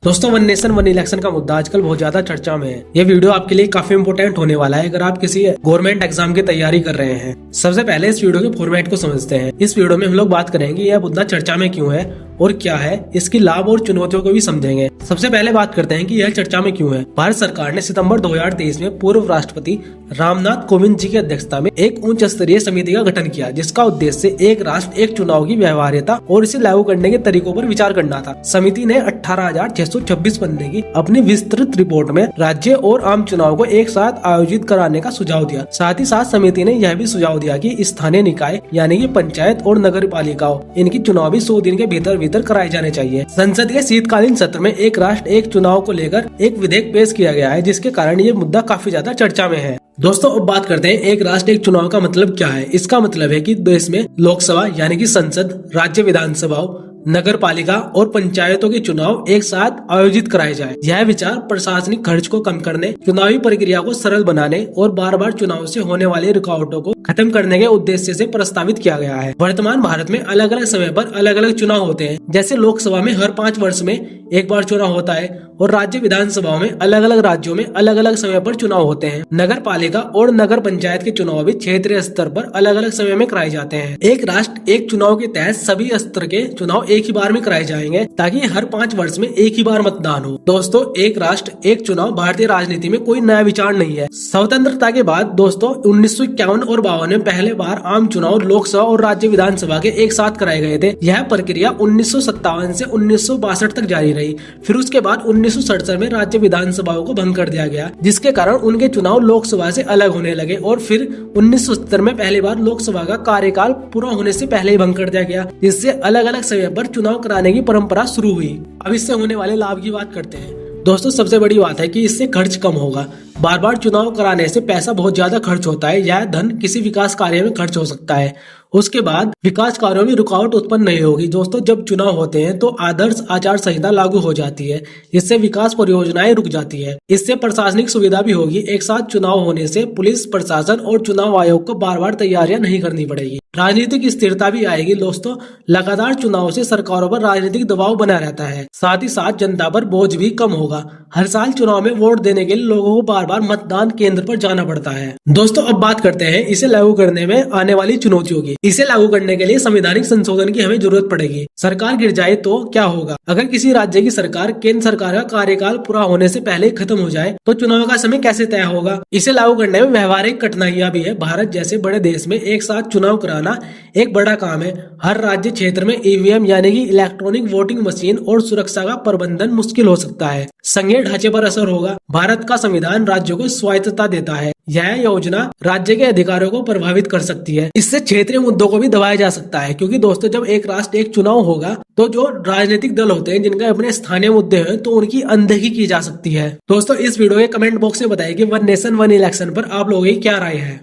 दोस्तों, one nation one election का मुद्दा आजकल बहुत ज्यादा चर्चा में है। ये वीडियो आपके लिए काफी इंपोर्टेंट होने वाला है अगर आप किसी गवर्नमेंट एग्जाम की तैयारी कर रहे हैं। सबसे पहले इस वीडियो के फॉर्मेट को समझते हैं। इस वीडियो में हम लोग बात करेंगे यह मुद्दा चर्चा में क्यों है और क्या है, इसकी लाभ और चुनौतियों को भी समझेंगे। सबसे पहले बात करते हैं कि यह चर्चा में क्यों है। भारत सरकार ने सितंबर 2023 में पूर्व राष्ट्रपति रामनाथ कोविंद जी की अध्यक्षता में एक उच्च स्तरीय समिति का गठन किया, जिसका उद्देश्य एक राष्ट्र एक चुनाव की व्यवहार्यता और इसे लागू करने के तरीकों पर विचार करना था। समिति ने 18,626 पन्ने की अपनी विस्तृत रिपोर्ट में राज्य और आम चुनाव को एक साथ आयोजित कराने का सुझाव दिया। साथ ही साथ समिति ने यह भी सुझाव दिया कि स्थानीय निकाय यानी कि पंचायत और नगर पालिकाओं इनकी चुनाव भी 100 दिन के भीतर कराए जाने चाहिए। संसद के शीतकालीन सत्र में एक राष्ट्र एक चुनाव को लेकर एक विधेयक पेश किया गया है, जिसके कारण ये मुद्दा काफी ज्यादा चर्चा में है। दोस्तों, अब बात करते हैं एक राष्ट्र एक चुनाव का मतलब क्या है। इसका मतलब है कि देश में लोकसभा यानी कि संसद, राज्य विधानसभाओं, नगर पालिका और पंचायतों के चुनाव एक साथ आयोजित कराए जाए। यह विचार प्रशासनिक खर्च को कम करने, चुनावी प्रक्रिया को सरल बनाने और बार बार चुनाव से होने वाली रुकावटों को खत्म करने के उद्देश्य से प्रस्तावित किया गया है। वर्तमान भारत में अलग अलग समय पर अलग अलग चुनाव होते हैं। जैसे लोकसभा में हर 5 वर्ष में एक बार चुनाव होता है और राज्य विधानसभाओं में अलग अलग राज्यों में अलग अलग समय पर चुनाव होते हैं। नगर पालिका और नगर पंचायत के चुनाव भी क्षेत्रीय स्तर पर अलग अलग समय में कराए जाते हैं। एक राष्ट्र एक चुनाव के तहत सभी स्तर के चुनाव एक ही बार में कराए जाएंगे, ताकि हर 5 वर्ष में एक ही बार मतदान हो। दोस्तों, एक राष्ट्र एक चुनाव भारतीय राजनीति में कोई नया विचार नहीं है। स्वतंत्रता के बाद दोस्तों 1951 और 52 में पहले बार आम चुनाव लोकसभा और राज्य विधानसभा के एक साथ कराए गए थे। यह प्रक्रिया 1957 से 1962 तक जारी रही। फिर उसके बाद 1967 में राज्य विधानसभाओं को भंग कर दिया गया, जिसके कारण उनके चुनाव लोकसभा से अलग होने लगे और फिर 1970 में पहली बार लोकसभा का कार्यकाल पूरा होने से पहले ही भंग कर दिया गया, जिससे अलग अलग समय पर चुनाव कराने की परंपरा शुरू हुई। अब इससे होने वाले लाभ की बात करते हैं। दोस्तों, सबसे बड़ी बात है कि इससे खर्च कम होगा। बार बार चुनाव कराने से पैसा बहुत ज्यादा खर्च होता है। यह धन किसी विकास कार्य में खर्च हो सकता है। उसके बाद विकास कार्यों में रुकावट उत्पन्न नहीं होगी। दोस्तों, जब चुनाव होते हैं तो आदर्श आचार संहिता लागू हो जाती है, इससे विकास परियोजनाएं रुक जाती है। इससे प्रशासनिक सुविधा भी होगी। एक साथ चुनाव होने से पुलिस प्रशासन और चुनाव आयोग को बार बार तैयारियां नहीं करनी पड़ेगी। राजनीतिक स्थिरता भी आएगी। दोस्तों, लगातार चुनाव से सरकारों पर राजनीतिक दबाव बना रहता है। साथ ही साथ जनता पर बोझ भी कम होगा। हर साल चुनाव में वोट देने के लिए लोगों को बार बार मतदान केंद्र पर जाना पड़ता है। दोस्तों, अब बात करते हैं इसे लागू करने में आने वाली चुनौतियों की। इसे लागू करने के लिए संवैधानिक संशोधन की हमें जरूरत पड़ेगी। सरकार गिर जाए तो क्या होगा? अगर किसी राज्य की सरकार केंद्र सरकार का कार्यकाल पूरा होने से पहले ही खत्म हो जाए तो चुनाव का समय कैसे तय होगा? इसे लागू करने में व्यवहारिक कठिनाइयां भी है। भारत जैसे बड़े देश में एक साथ चुनाव कराना एक बड़ा काम है। हर राज्य क्षेत्र में ईवीएम यानी कि इलेक्ट्रॉनिक वोटिंग मशीन और सुरक्षा का प्रबंधन मुश्किल हो सकता है। संघीय ढांचे पर असर होगा। भारत का संविधान राज्यों को स्वायत्तता देता है। यह योजना राज्य के अधिकारों को प्रभावित कर सकती है। इससे क्षेत्रीय मुद्दों को भी दबाया जा सकता है, क्योंकि दोस्तों जब एक राष्ट्र एक चुनाव होगा तो जो राजनीतिक दल होते हैं जिनके अपने स्थानीय मुद्दे हैं तो उनकी अनदेखी की जा सकती है। दोस्तों, इस वीडियो के कमेंट बॉक्स में बताइए कि वन नेशन वन इलेक्शन पर आप लोगों की क्या राय है।